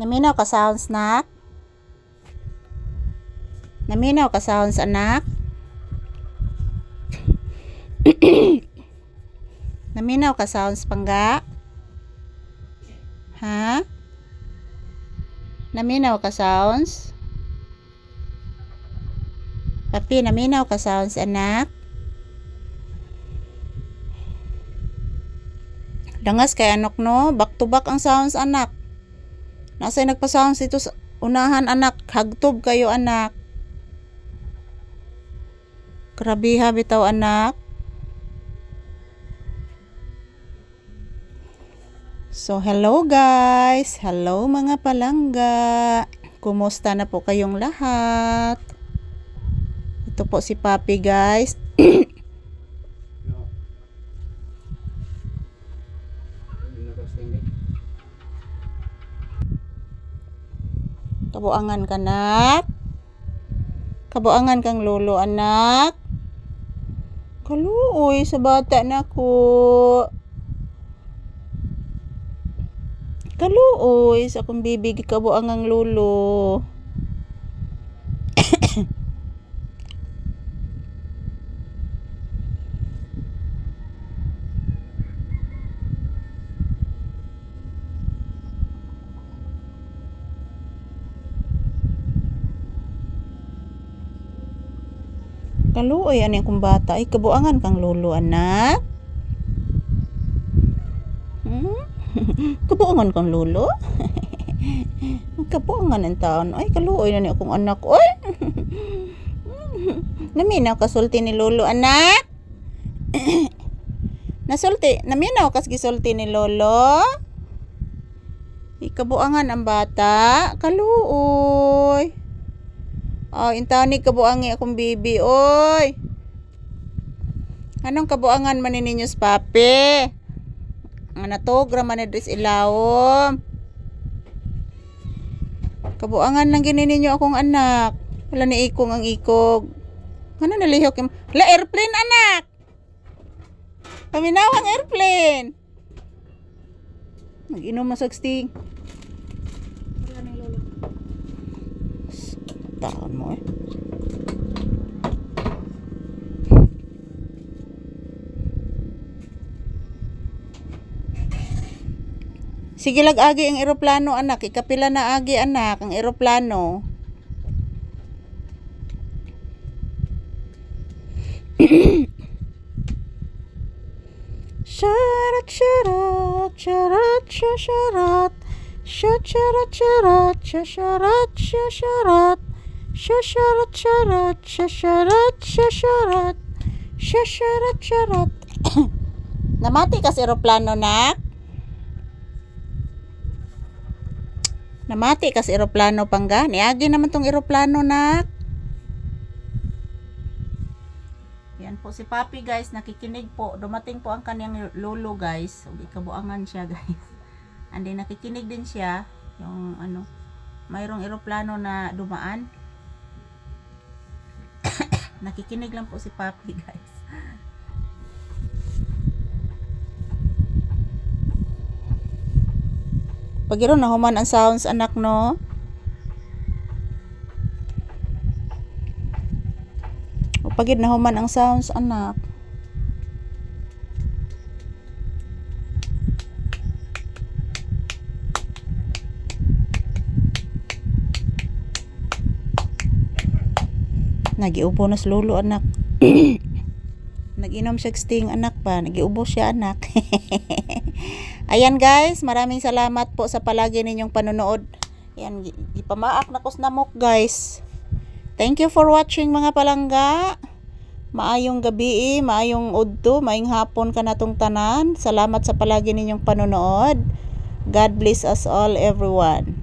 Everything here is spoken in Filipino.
Naminaw ka sounds, nak? Naminaw ka sounds, anak? Naminaw ka sounds, pangga? Ha? Naminaw ka sounds? Papi, naminaw ka sounds, anak? Dangas kay anok, no? Back to back ang sounds, anak. Nasa'y nagpa-sounds ito sa unahan, anak. Hagtob kayo, anak. Grabiha bitaw, anak. So, hello guys. Hello mga palangga. Kumusta na po kayong lahat? Ito po si Papi, guys. Kabuangan ka, nak? Kabuangan kang lolo, anak? Kaluoy sa bata na ko. Kaluoy sa akong bibig kabuangang lolo. Kaluoy ani akong bata ay kabuangan kang lolo, anak. Kabuangan kang lolo. Kabuangan ang taon. Ay kaluoy na ni akong anak. Oy. Naminaw ka sulti ni lolo, anak? Naminaw kas gisulti ni lolo? Ikabuangan ang bata. Kaluoy. Oh, intani kabuangi akong bibi, oy. Anong kabuangan man ninyo sa papi? Ang natog raman na dres ilawom. Kabuangan lang gini ninyo akong anak. Wala ni ikong ang ikog. Ano nalihok yung... La, airplane, anak! Paminawang airplane! Mag-inom masagsting. Taon mo eh. Sige lag-agi ang eroplano, anak. Ikapila na agi, anak, ang eroplano. Sharat, sharat, sharat, sharat, sharat, sharat, sharat, sharat, shasharat, sharat, shasharat, shasharat, shasharat, sharat. Namati kas eroplano, nak? Namati kas eroplano, pangga? Niagi naman tong eroplano, nak. Yan po si Papi, guys. Nakikinig po. Dumating po ang kanyang lolo, guys. Ikabuangan siya, guys. Andi nakikinig din siya. Yung ano, mayroong eroplano na dumaan. Nakikinig lang po si Papi, guys. Pagiro na human ang sounds, anak, no? O pagid na human ang sounds, anak. Nagiubo na sa lolo, anak. Nag-inom siya sting, anak pa. Nagiubo siya, anak. Ayan, guys. Maraming salamat po sa palagi ninyong panonood. Ayan, ipamaak na kos namok, guys. Thank you for watching, mga palangga. Maayong gabi, maayong udto, maayong hapon ka natong tanan. Salamat sa palagi ninyong panonood. God bless us all, everyone.